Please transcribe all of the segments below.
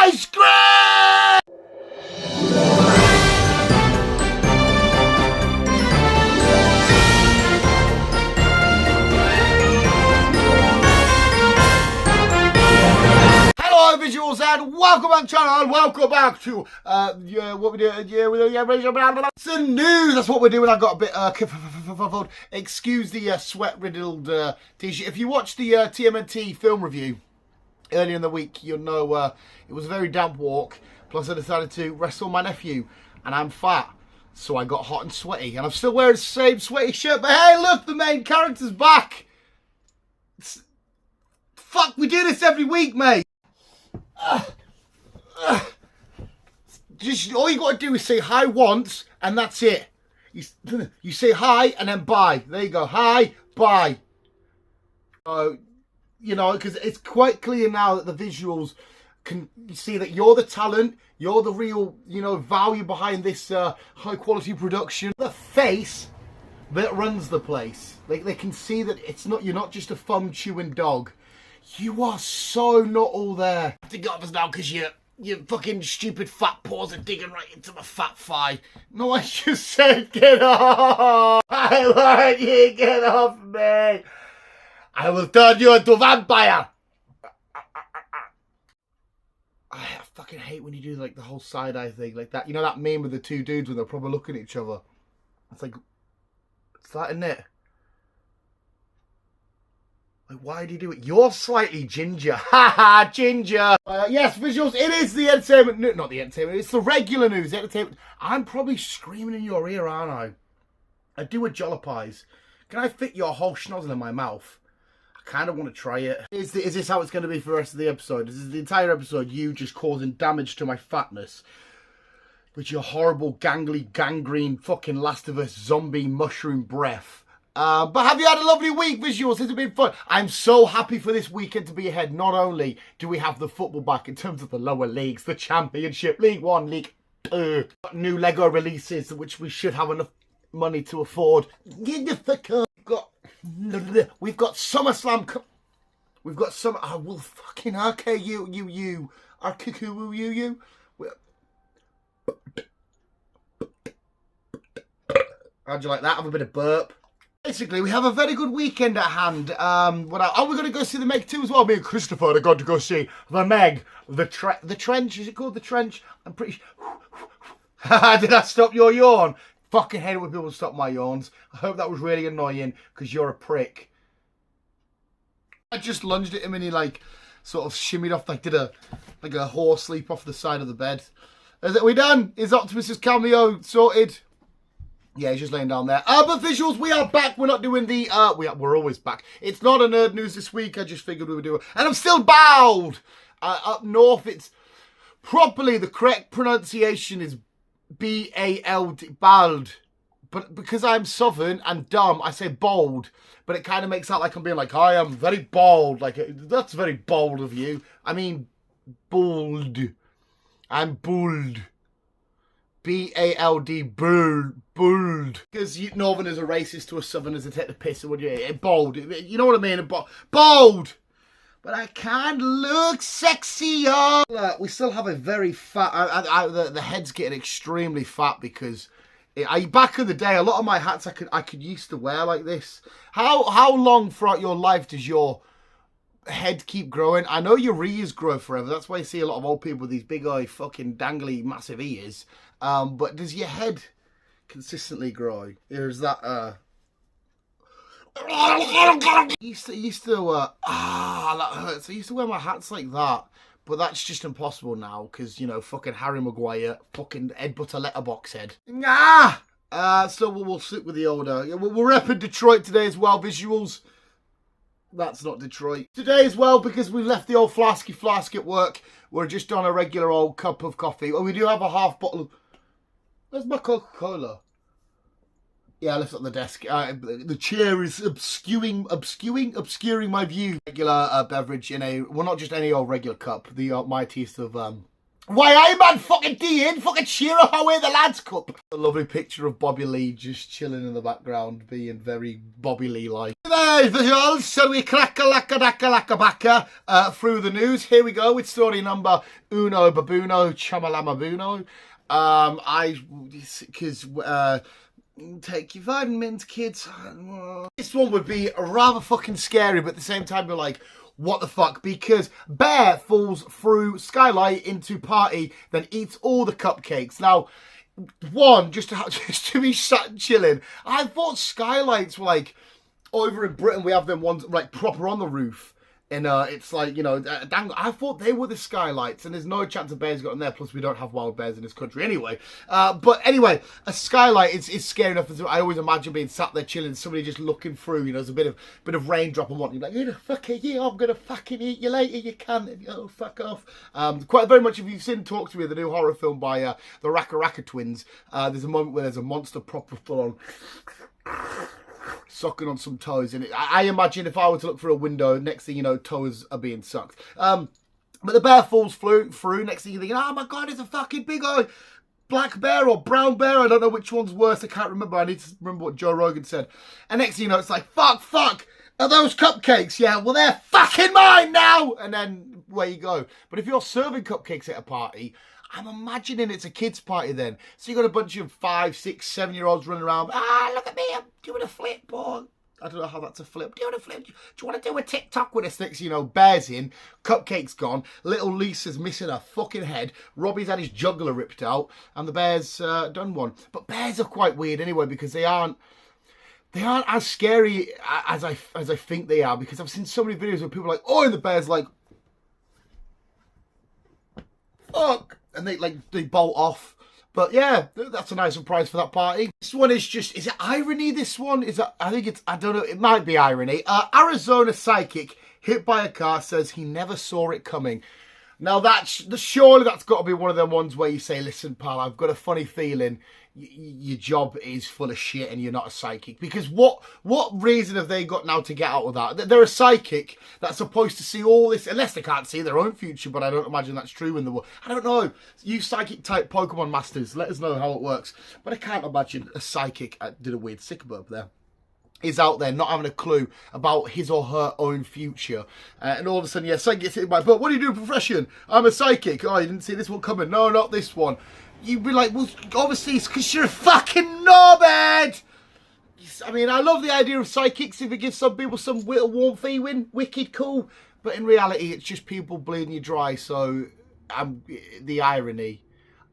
Guyz, cringe! Hello visuals and welcome back to the channel and welcome back to what we do it's the news. That's what we're doing. I got a bit excuse the sweat riddled t-shirt. If you watched the TMNT film review earlier in the week, you'll know it was a very damp walk, plus I decided to wrestle my nephew and I'm fat, so I got hot and sweaty, and I'm still wearing the same sweaty shirt, but hey look, the main character's back. Fuck, we do this every week, mate. Just all you got to do is say hi once, and that's it. You say hi and then bye. There you go. Hi, bye. You know, because it's quite clear now that the visuals can see that you're the talent, you're the real, you know, value behind this high quality production. The face that runs the place. They can see that it's not, you're not just a thumb chewing dog. You are so not all there. I have to get off us now because your fucking stupid fat paws are digging right into my fat thigh. No, I just said get off. I want you to get off me. I will turn you into a vampire. I fucking hate when you do like the whole side eye thing like that. You know that meme with the two dudes when they're probably looking at each other? It's like, it's that, isn't it? Like, why do you do it? You're slightly ginger. Haha, ginger. Yes, visuals. It is the entertainment. Not the entertainment. It's the regular news. Entertainment. I'm probably screaming in your ear, aren't I? I do a jollipies. Can I fit your whole schnozzle in my mouth? I kind of want to try it. Is this how it's going to be for the rest of the episode? Is the entire episode you just causing damage to my fatness with your horrible, gangly, gangrene, fucking Last of Us zombie mushroom breath? But have you had a lovely week, visuals? Has it been fun? I'm so happy for this weekend to be ahead. Not only do we have the football back in terms of the lower leagues, the Championship, League One, League new Lego releases, which we should have enough money to afford. We've got SummerSlam. We've got some. I will fucking RK you. How'd you like that? Have a bit of burp. Basically, we have a very good weekend at hand. We're going to go see the Meg 2 as well. Me and Christopher are going to go see the Meg. The Trench. Is it called the Trench? I'm pretty sure. Did I stop your yawn? Fucking hate it when people stop my yawns. I hope that was really annoying because you're a prick. I just lunged at him and he like sort of shimmied off, like did a horse leap off the side of the bed. Is it we done? Is Optimus's cameo sorted? Yeah, he's just laying down there. But visuals, we are back. We're not doing the, we're always back. It's not a nerd news this week. I just figured we would do it. And I'm still bald. Up north, it's properly, the correct pronunciation is B-A-L-D, bald. But because I'm southern and dumb, I say bold. But it kind of makes out like I'm being like, I am very bald. Like, that's very bold of you. I mean, bald. I'm bald. B-A-L-D, bold. Because northerners are racist to us southerners and take the piss, would you? Bold. You know what I mean? Bold. But I can't look sexier. Look, we still have a very fat... the head's getting extremely fat because... back in the day, a lot of my hats I could used to wear like this. How long throughout your life does your head keep growing? I know your ears grow forever. That's why you see a lot of old people with these big eye fucking dangly massive ears. But does your head consistently grow? Or is that used to that hurts. I used to wear my hats like that, but that's just impossible now because, you know, fucking Harry Maguire, fucking Ed Butter letterbox head. So we'll sit with the older. Yeah, we're repping Detroit today as well, visuals. That's not Detroit. Today as well, because we left the old flasky flask at work. We're just on a regular old cup of coffee. Oh, we do have a half bottle. Where's my Coca-Cola? Yeah, I left it on the desk. The chair is obscuring my view. Regular beverage in a, well, not just any old regular cup. The mightiest of Why, I man, fucking D in, fucking cheer up away the lads cup. A lovely picture of Bobby Lee just chilling in the background, being very Bobby Lee-like. There's visuals, so we crack-a-lacka-dacka-lacka-backa through the news. Here we go with story number uno babuno chamalamabuno. Take your vitamins, kids. This one would be rather fucking scary, but at the same time, you're like, what the fuck? Because bear falls through skylight into party, then eats all the cupcakes. Now, one, just to be sat and chilling. I thought skylights were like, over in Britain, we have them ones like proper on the roof. And it's like, you know, I thought they were the skylights, and there's no chance a bear's got in there. Plus, we don't have wild bears in this country anyway. But anyway, a skylight is scary enough. I always imagine being sat there chilling, somebody just looking through. You know, there's a bit of raindrop and whatnot. You're like, who the fuck are you? I'm gonna fucking eat you later. You can't. Oh, fuck off. Quite very much. If you've seen Talk to Me, the new horror film by the Raka Raka twins, there's a moment where there's a monster proper full on sucking on some toes, and I imagine if I were to look through a window, next thing you know, toes are being sucked. But the bear falls through. Next thing you're thinking, oh my god, it's a fucking big old black bear or brown bear. I don't know which one's worse. I can't remember. I need to remember what Joe Rogan said. And next thing you know, it's like, fuck. Are those cupcakes? Yeah, well, they're fucking mine now. And then where you go. But if you're serving cupcakes at a party, I'm imagining it's a kids' party then. So you got a bunch of 5, 6, 7-year-olds running around. Look at me, I'm doing a flip, boy. I don't know how that's a flip. Doing a flip. Do you want to do a TikTok with us next? You know, bear's in, cupcake's gone, little Lisa's missing her fucking head, Robbie's had his jugular ripped out, and the bear's done one. But bears are quite weird anyway, because they aren't as scary as I think they are, because I've seen so many videos where people are like, oh, and the bear's like, fuck. And they bolt off. But yeah, that's a nice surprise for that party. This one is it irony, this one? I don't know, it might be irony. Arizona psychic hit by a car says he never saw it coming. Now surely that's got to be one of them ones where you say, listen pal, I've got a funny feeling your job is full of shit and you're not a psychic. Because what reason have they got now to get out of that? They're a psychic that's supposed to see all this, unless they can't see their own future, but I don't imagine that's true in the world. I don't know. You psychic type Pokemon masters, let us know how it works. But I can't imagine a psychic, I did a weird sick burp there, is out there not having a clue about his or her own future. And all of a sudden, yeah, psychic gets hit by, but what do you do in profession? I'm a psychic. Oh, you didn't see this one coming? No, not this one. You'd be like, well, obviously it's because you're a fucking knobhead. I mean, I love the idea of psychics if it gives some people some little warm feeling, wicked cool. But in reality, it's just people bleeding you dry. So the irony,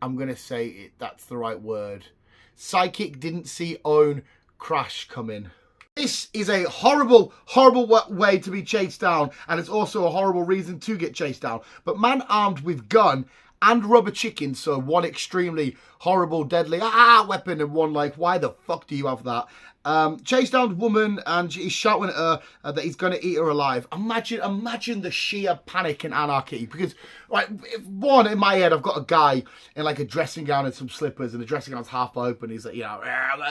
I'm going to say that's the right word. Psychic didn't see own crash coming. This is a horrible, horrible way to be chased down. And it's also a horrible reason to get chased down. But man armed with gun and rubber chicken, so one extremely horrible, deadly weapon, and one like, why the fuck do you have that? Chased down woman, and he's shouting at her that he's going to eat her alive. Imagine the sheer panic and anarchy. Because, right, one, in my head, I've got a guy in like a dressing gown and some slippers, and the dressing gown's half open. He's like, you know,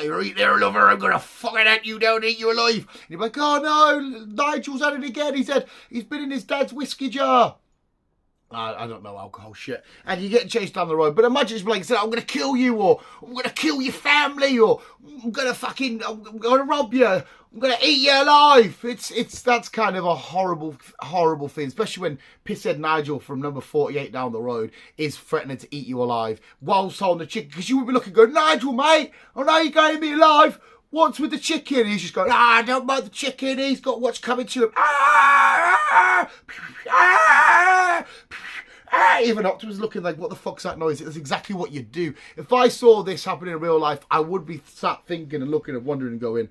you're eating her, lover, I'm going to fucking eat you down, eat you alive. And you're like, oh no, Nigel's at it again. He said he's been in his dad's whiskey jar. I don't know alcohol shit. And you get chased down the road. But imagine it's like, I'm going to kill you, or I'm going to kill your family, or I'm going to rob you. I'm going to eat you alive. That's kind of a horrible, horrible thing. Especially when pisshead Nigel from number 48 down the road is threatening to eat you alive whilst holding the chicken. Because you would be looking going, Nigel, mate, I know you're going to be alive. What's with the chicken? He's just going, I don't mind the chicken. He's got what's coming to him. Even Optimus looking like, what the fuck's that noise? It's exactly what you do. If I saw this happen in real life, I would be sat thinking and looking and wondering and going,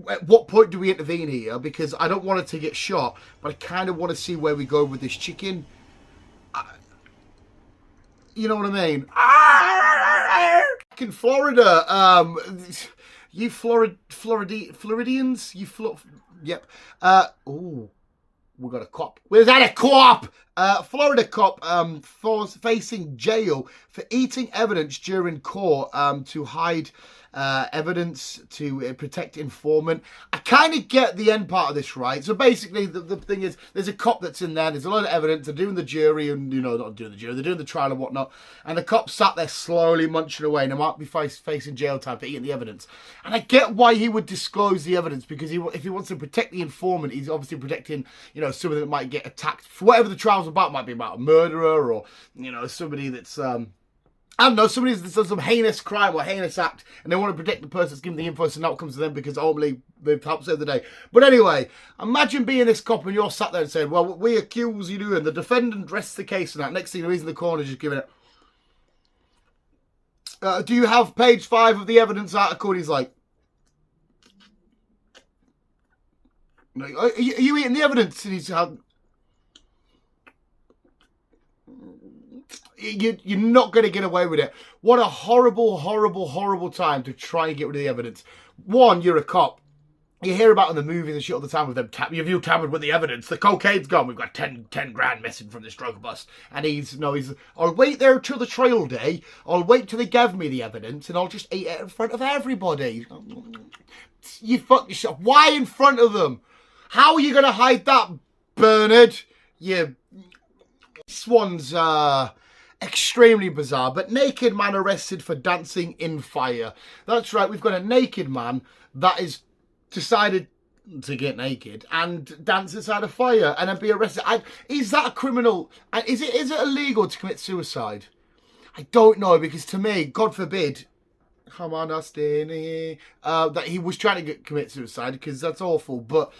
at what point do we intervene here? Because I don't want it to get shot, but I kind of want to see where we go with this chicken. You know what I mean? In Florida, you Floridians, yep. Ooh, we got a cop. Where's that a cop? Florida cop facing jail for eating evidence during court to hide evidence to protect informant. I kind of get the end part of this, right? So basically, the thing is, there's a cop that's in there. There's a lot of evidence. They're doing the jury and, you know, not doing the jury. They're doing the trial and whatnot. And the cop sat there slowly munching away. And they might be facing jail time for eating the evidence. And I get why he would disclose the evidence, because if he wants to protect the informant, he's obviously protecting, you know, somebody that might get attacked for whatever the trial's about. It might be about a murderer, or, you know, somebody that's I don't know, somebody that's done some heinous crime or heinous act, and they want to protect the person that's giving the info, so now it comes to them because ultimately they've helped save the day. But anyway, imagine being this cop and you're sat there and saying, well, we accuse you, and the defendant rests the case and that. Next thing you know, he's in the corner just giving it. Do you have page 5 of the evidence article? And he's like, are you eating the evidence? And he's you're not going to get away with it. What a horrible, horrible, horrible time to try and get rid of the evidence. One, you're a cop. You hear about in the movies and shit all the time with them. Have you tampered with the evidence? The cocaine's gone. We've got 10 grand missing from this drug bust. And he's, I'll wait there till the trial day. I'll wait till they give me the evidence and I'll just eat it in front of everybody. You fuck yourself. Why in front of them? How are you going to hide that, Bernard? This one's, extremely bizarre, but naked man arrested for dancing in fire. That's right, we've got a naked man that is decided to get naked and dance inside a fire and then be arrested. Is that a criminal? Is it illegal to commit suicide? I don't know, because to me, God forbid, come on, Dustin, that he was trying to commit suicide, because that's awful. But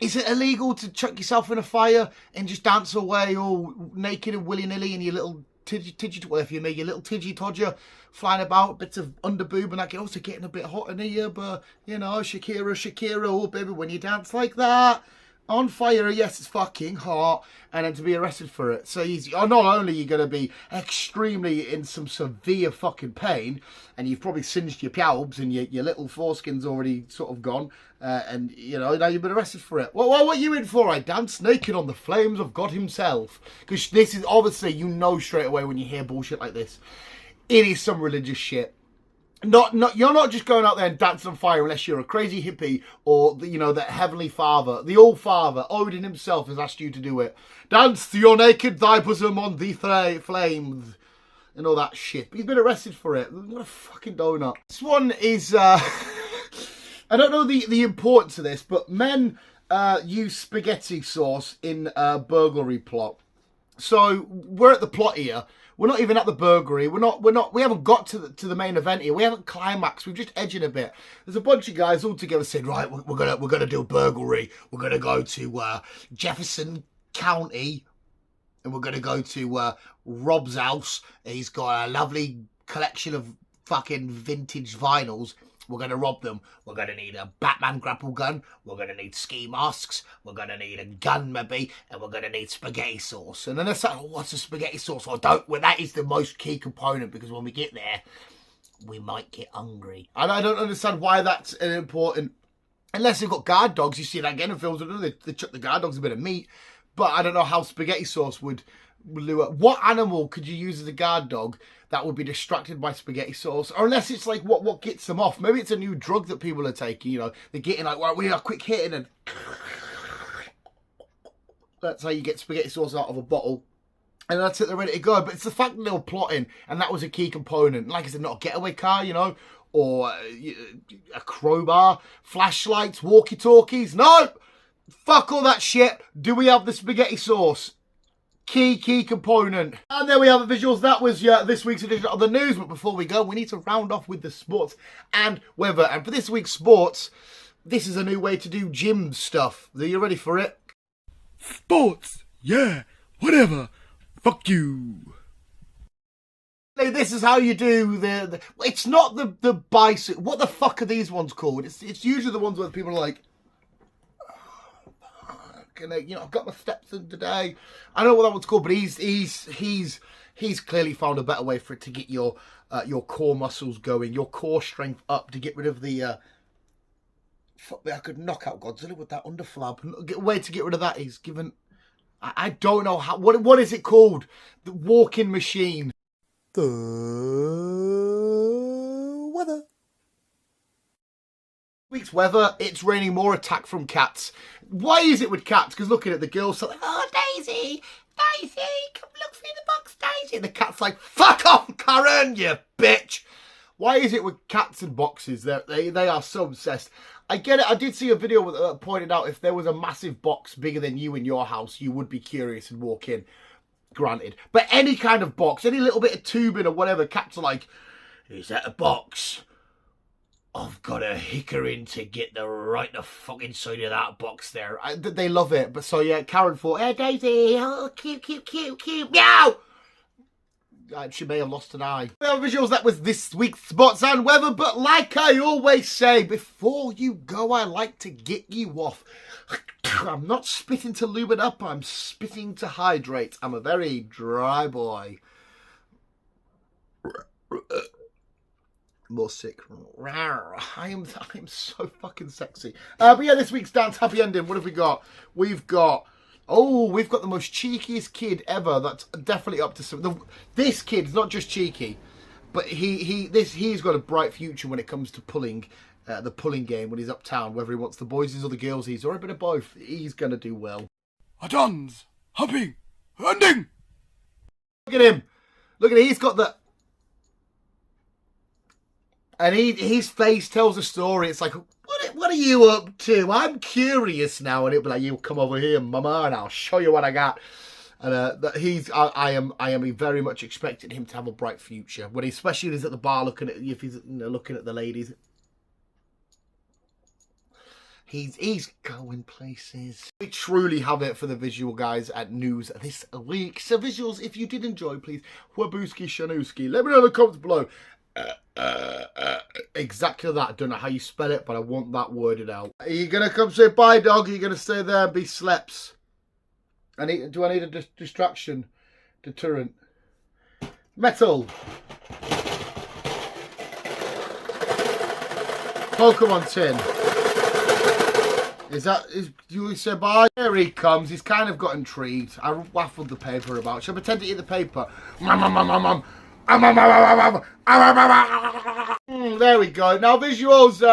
is it illegal to chuck yourself in a fire and just dance away all naked and willy-nilly in your little tidgy, well, if you make your little tidgy-todger flying about, bits of underboob and that, also getting a bit hot in here, but, you know, Shakira, oh, baby, when you dance like that, on fire, yes, it's fucking hot, and then to be arrested for it. So easy. Not only are you going to be extremely in some severe fucking pain, and you've probably singed your pubes and your little foreskin's already sort of gone, and, you know, now you've been arrested for it. Well, what are you in for? I dance naked on the flames of God himself. Because this is, obviously, you know straight away when you hear bullshit like this, it is some religious shit. You're not just going out there and dancing on fire unless you're a crazy hippie or, you know, the heavenly father, the all father, Odin himself has asked you to do it. Dance your naked thy bosom on the flames and all that shit. But he's been arrested for it. What a fucking donut. This one is, I don't know the importance of this, but men use spaghetti sauce in a burglary plot. So we're at the plot here. We're not even at the burglary. We haven't got to the main event here. We haven't climaxed. We're just edging a bit. There's a bunch of guys all together saying, right, we're gonna do a burglary. We're gonna go to Jefferson County, and we're gonna go to Rob's house. He's got a lovely collection of fucking vintage vinyls. We're going to rob them. We're going to need a Batman grapple gun. We're going to need ski masks. We're going to need a gun maybe. And we're going to need spaghetti sauce. And then they're saying, oh, what's a spaghetti sauce? Well, that is the most key component, because when we get there, we might get hungry. And I don't understand why that's an important... Unless they've got guard dogs. You see that again in films. They chuck the guard dogs a bit of meat. But I don't know how spaghetti sauce would lure... What animal could you use as a guard dog that would be distracted by spaghetti sauce? Or unless it's like what gets them off. Maybe it's a new drug that people are taking, you know. They're getting like, well, we need a quick hit, and then that's how you get spaghetti sauce out of a bottle. And that's it, they're ready to go. But it's the fact that they were plotting, and that was a key component. Like I said, not a getaway car, you know, or a crowbar, flashlights, walkie-talkies. No! Fuck all that shit. Do we have the spaghetti sauce? Key component. And there we have the visuals. That was this week's edition of the news. But before we go, we need to round off with the sports and weather. And for this week's sports, this is a new way to do gym stuff. Are you ready for it? Sports, yeah, whatever. Fuck you. This is how you do the it's not the bicycle. What the fuck are these ones called? It's usually the ones where people are like, you know, I've got my steps in today. I don't know what that one's called, but he's clearly found a better way for it to get your core muscles going, your core strength up, to get rid of the fuck me, I could knock out Godzilla with that underflab. A way to get rid of that is given. I don't know how. What is it called? The walking machine. The weather. Week's weather, it's raining more attack from cats. Why is it with cats? Because looking at the girls, like, oh, Daisy, come look through the box, Daisy. And the cat's like, fuck off, Karen, you bitch. Why is it with cats and boxes? They are so obsessed. I get it. I did see a video that pointed out if there was a massive box bigger than you in your house, you would be curious and walk in. Granted. But any kind of box, any little bit of tubing or whatever, cats are like, is that a box? I've got a hicker in to get the fucking side of that box there. They love it. But so yeah, Karen thought, hey Daisy, oh cute, meow. She may have lost an eye. Well, visuals, that was this week's spots and weather. But like I always say, before you go, I like to get you off. I'm not spitting to lube it up. I'm spitting to hydrate. I'm a very dry boy. More sick. I am so fucking sexy. But yeah, this week's dance happy ending. What have we got? We've got the most cheekiest kid ever. That's definitely up to some. This kid's not just cheeky, but he's got a bright future when it comes to pulling. The pulling game when he's uptown, whether he wants the boysies or the girlsies or a bit of both, he's gonna do well. A dance happy ending. Look at him. Look at him. He's got the. And his face tells a story. It's like, what are you up to? I'm curious now. And it'll be like, you come over here, mama, and I'll show you what I got. And I am very much expecting him to have a bright future. When especially when he's at the bar looking at, if he's looking at the ladies. He's going places. We truly have it for the visual guys at news this week. So visuals, if you did enjoy, please, Wabooski Shanuski, let me know in the comments below. Exactly that. I don't know how you spell it, but I want that worded out. Are you going to come say bye, dog? Are you going to stay there and be sleps? Do I need a distraction? Deterrent. Metal. Pokemon tin. Do you say bye? Here he comes. He's kind of got intrigued. I waffled the paper about. Shall I pretend to eat the paper? There we go. Now visuals.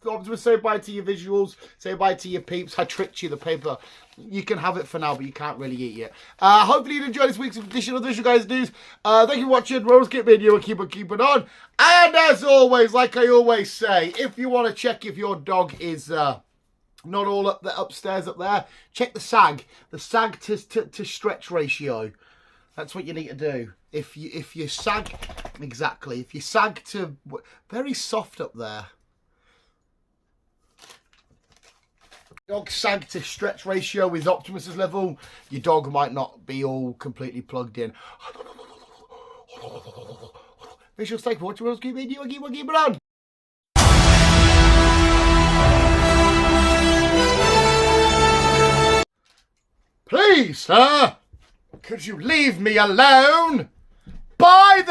Optimus, say bye to your visuals. Say bye to your peeps. I tricked you. The paper. You can have it for now, but you can't really eat it. Hopefully you enjoyed this week's edition of the Visual Guys News. Thank you for watching. Rose, keep video and keep it on. And as always, like I always say, if you want to check if your dog is not all up there, upstairs up there, check the sag to stretch ratio. That's what you need to do. If you sag, exactly. If you sag to very soft up there. Dog sag to stretch ratio is Optimus's level. Your dog might not be all completely plugged in. Visual steak. Watch what else keep it on. Please, sir, could you leave me alone? Bye.